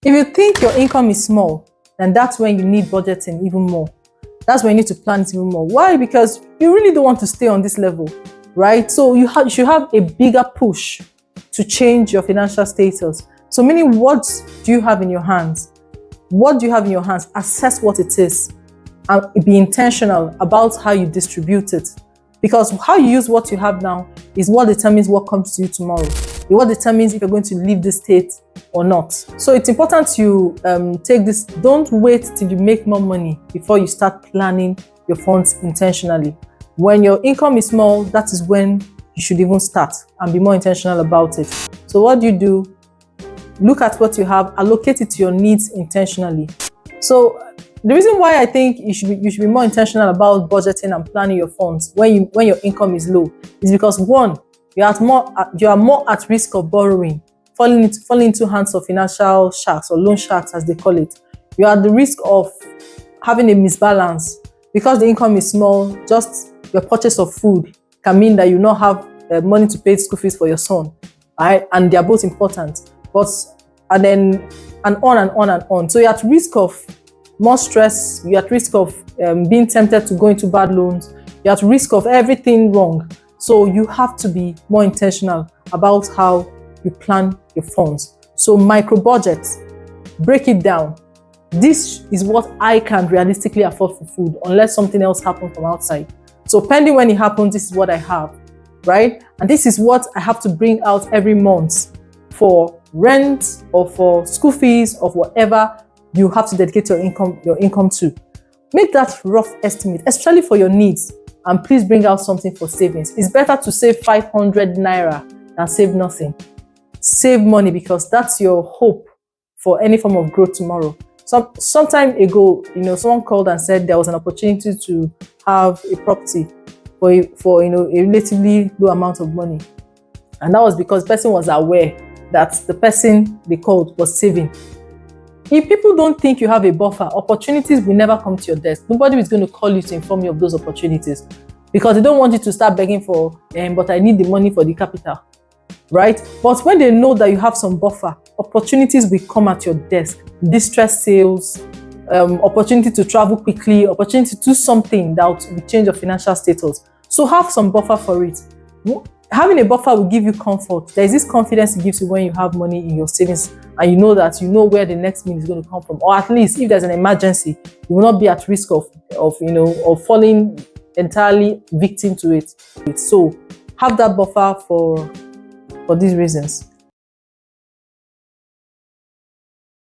If you think your income is small, then that's when you need budgeting even more. That's when you need to plan it even more. Why? Because you really don't want to stay on this level, right? So you should have a bigger push to change your financial status. So meaning, what do you have in your hands? What do you have in your hands? Assess what it is and be intentional about how you distribute it. Because how you use what you have now is what determines what comes to you tomorrow. What determines if you're going to leave the state or not. So it's important you take this. Don't wait till you make more money before you start planning your funds intentionally. When your income is small, that is when you should even start and be more intentional about it. So what do? Look at what you have, allocate it to your needs intentionally. So the reason why I think you should be more intentional about budgeting and planning your funds when your income is low is because, one, you are more at risk of borrowing, falling into hands of financial sharks or loan sharks as they call it. You are at the risk of having a misbalance because the income is small. Just your purchase of food can mean that you not have money to pay school fees for your son, right? And they are both important, and on and on and on. So you're at risk of more stress. You're at risk of being tempted to go into bad loans. You're at risk of everything wrong. So you have to be more intentional about how you plan your funds. So micro budget, break it down. This is what I can realistically afford for food unless something else happens from outside. So pending when it happens, this is what I have, right? And this is what I have to bring out every month for rent or for school fees or whatever you have to dedicate your income to. Make that rough estimate, especially for your needs. And please bring out something for savings. It's better to save 500 naira than save nothing. Save money because that's your hope for any form of growth tomorrow. Some time ago, someone called and said there was an opportunity to have a property for a relatively low amount of money. And that was because the person was aware that the person they called was saving. If people don't think you have a buffer, opportunities will never come to your desk. Nobody is going to call you to inform you of those opportunities because they don't want you to start begging for, but I need the money for the capital, right? But when they know that you have some buffer, opportunities will come at your desk. Distress sales, opportunity to travel quickly, opportunity to do something that will change your financial status. So have some buffer for it. Having a buffer will give you comfort. There is this confidence it gives you when you have money in your savings and you know that you know where the next meal is going to come from. Or at least if there's an emergency, you will not be at risk of falling entirely victim to it. So have that buffer for these reasons.